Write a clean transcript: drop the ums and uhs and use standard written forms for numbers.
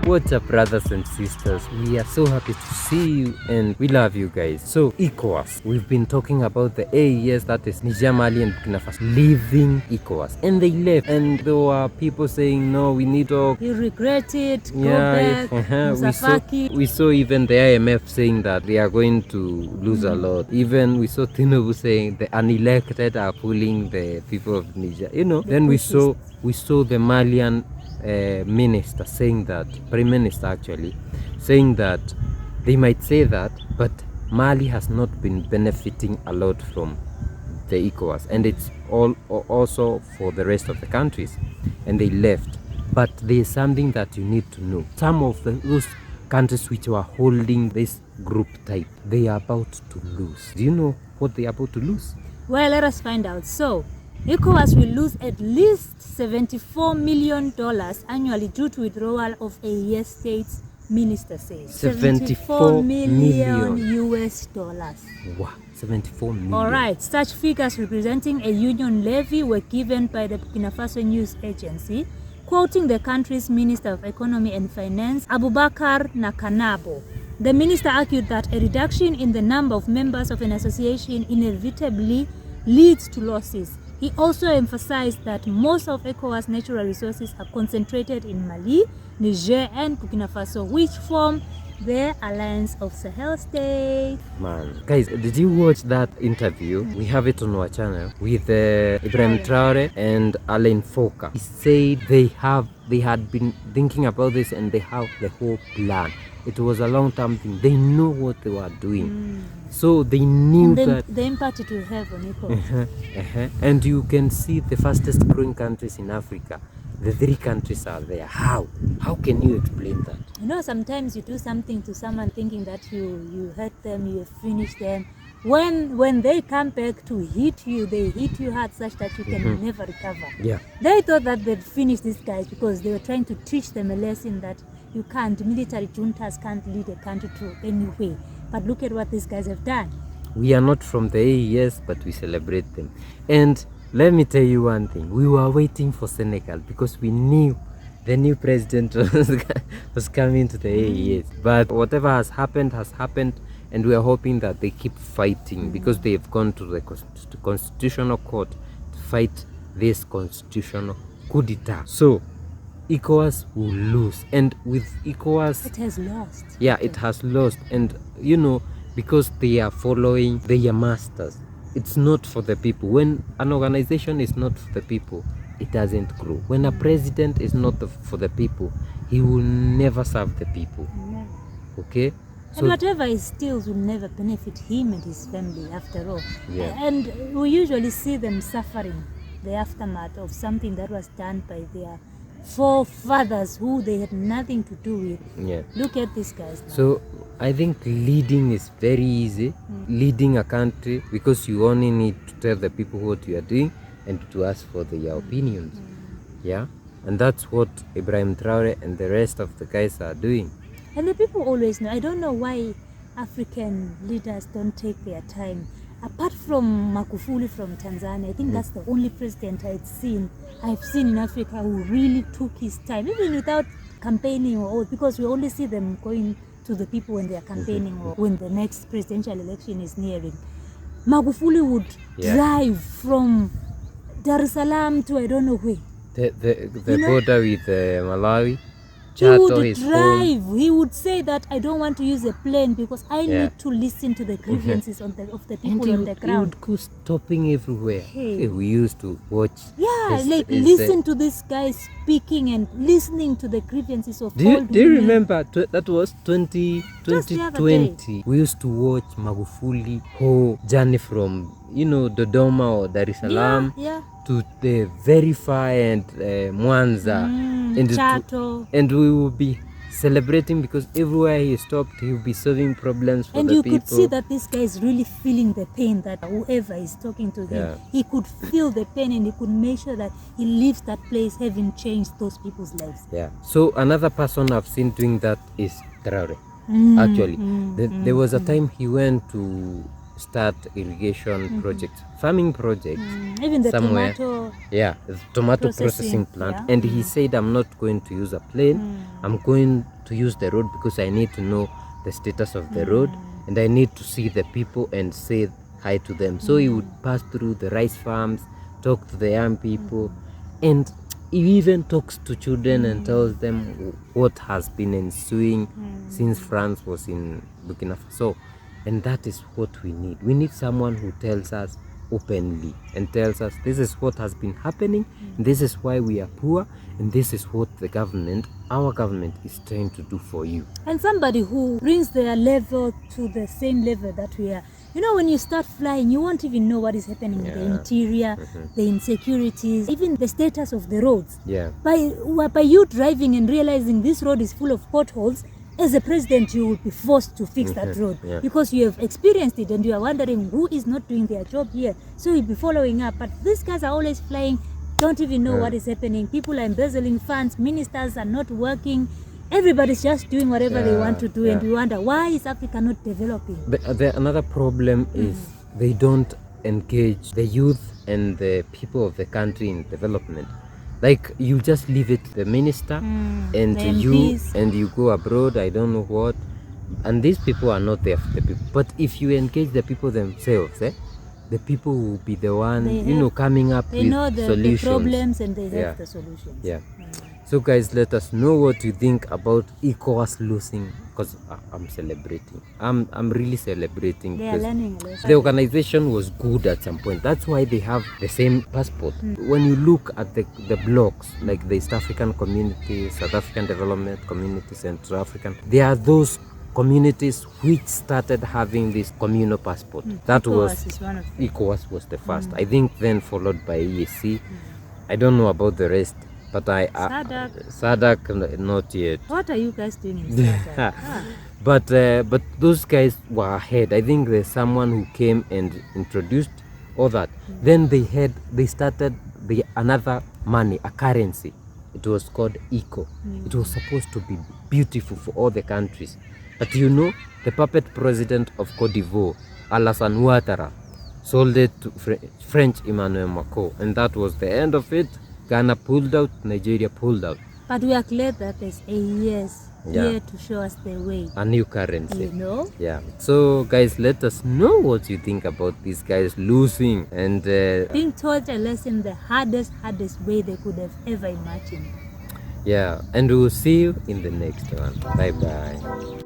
What's up, brothers and sisters? We are so happy to see you and we love you guys. So Ecowas, we've been talking about the AES, that is Niger, Mali and Burkina Faso leaving Ecowas, and they left, and there were people saying no, we need to. You regret it, go back, we saw even the IMF saying that they are going to lose a lot. Even we saw Tinubu saying the unelected are pulling the people of Niger, then we saw the Malian minister saying that, prime minister actually, saying that they might say that, but Mali has not been benefiting a lot from the Ecowas, and it's all also for the rest of the countries, and they left. But there's something that you need to know. Some of those countries which were holding this group type, they are about to lose. Do you know what they are about to lose? Well, let us find out. So ECOWAS will lose at least $74 million annually due to withdrawal of AES states, minister says. 74 million US dollars. Wow, 74 million. All right, such figures representing a union levy were given by the Burkina Faso news agency, quoting the country's Minister of Economy and Finance, Abubakar Nakanabo. The minister argued that a reduction in the number of members of an association inevitably leads to losses. He also emphasized that most of ECOWAS' natural resources are concentrated in Mali, Niger, and Burkina Faso, which form the Alliance of Sahel States. Man, guys, did you watch that interview? We have it on our channel with Ibrahim Traore and Alain Foka. He said they had been thinking about this and they have the whole plan. It was a long-term thing. They know what they were doing. So they knew that the impact it will have on ECOWAS. And you can see the fastest growing countries in Africa. The three countries are there. How can you explain that? Sometimes you do something to someone thinking that you hurt them, you finish them. When they come back to hit you, they hit you hard such that you can never recover. Yeah. They thought that they'd finish these guys because they were trying to teach them a lesson that military juntas can't lead a country to any way. But look at what these guys have done. We are not from the AES, but we celebrate them. And let me tell you one thing. We were waiting for Senegal because we knew the new president was coming to the AES. But whatever has happened, and we are hoping that they keep fighting because they have gone to the Constitutional Court to fight this constitutional coup d'etat. So ECOWAS will lose, and with ECOWAS it has lost. Yeah, it has lost, and because they are following their masters. It's not for the people. When an organization is not for the people, it doesn't grow. When a president is not for the people, he will never serve the people. Never. Okay? And whatever he steals will never benefit him and his family after all. Yeah. And we usually see them suffering the aftermath of something that was done by their forefathers who they had nothing to do with. Yeah. Look at these guys now. So I think leading is very easy. Leading a country, because you only need to tell the people what you are doing and to ask for their opinions. Yeah. And that's what Ibrahim Traore and the rest of the guys are doing. And the people always know. I don't know why African leaders don't take their time. Apart from Magufuli from Tanzania, I think that's the only president I've seen in Africa who really took his time, even without campaigning because we only see them going to the people when they are campaigning or when the next presidential election is nearing. Magufuli would drive from Dar es Salaam to I don't know where. The border with Malawi. He would drive. He would say that I don't want to use a plane because I need to listen to the grievances of the people on the ground. He would go stopping everywhere. Hey. We used to watch. Yeah, listen to this guy speaking and listening to the grievances of do you remember that was 2020? We used to watch Magufuli whole journey from Dodoma or Dar es Salaam to the very far and Mwanza. And we will be celebrating because everywhere he stopped, he will be solving problems for the people. And you could see that this guy is really feeling the pain that whoever is talking to him, he could feel the pain and he could make sure that he leaves that place having changed those people's lives. Yeah. So another person I've seen doing that is Traore. Actually, there was a time he went to start irrigation projects, farming projects. Even the somewhere. tomato. Yeah, the tomato processing plant. yeah. And he said, I'm not going to use a plane. I'm going to use the road because I need to know the status of the road, and I need to see the people and say hi to them. So he would pass through the rice farms, talk to the young people, and he even talks to children and tells them what has been ensuing since France was in Burkina Faso. And that is what we need. We need someone who tells us openly and tells us this is what has been happening, this is why we are poor, and this is what the government, our government, is trying to do for you. And somebody who brings their level to the same level that we are. You know, when you start flying, you won't even know what is happening in the interior, the insecurities, even the status of the roads. Yeah. By you driving and realizing this road is full of potholes, as a president, you will be forced to fix that road because you have experienced it and you are wondering who is not doing their job here. So you'll be following up. But these guys are always flying, don't even know what is happening. People are embezzling funds, ministers are not working. Everybody's just doing whatever they want to do, and we wonder, why is Africa not developing? Another problem is they don't engage the youth and the people of the country in development. Like, you just leave it to the minister and to you, and you go abroad, I don't know what, and these people are not there for the people. But if you engage the people themselves, the people will be the one, coming up with solutions. They know the problems and they have the solutions. Yeah. So guys, let us know what you think about Ecowas losing, because I'm celebrating. I'm really celebrating. They are learning a lesson. The organization was good at some point. That's why they have the same passport. When you look at the blocks, like the East African community, South African Development Community, Central African, there are those communities which started having this communal passport. That Ecowas was the first. I think then followed by EAC. I don't know about the rest. But SADC not yet. What are you guys doing in SADC? But those guys were ahead. I think there's someone who came and introduced all that. Then they started another money, a currency. It was called ECO. It was supposed to be beautiful for all the countries. But the puppet president of Cote d'Ivoire, Alassane Ouattara, sold it to French Emmanuel Macron, and that was the end of it. Ghana pulled out, Nigeria pulled out. But we are glad that there's a yes here to show us the way. A new currency. Yeah. So guys, let us know what you think about these guys losing and being taught a lesson the hardest way they could have ever imagined. Yeah. And we'll see you in the next one. Bye bye.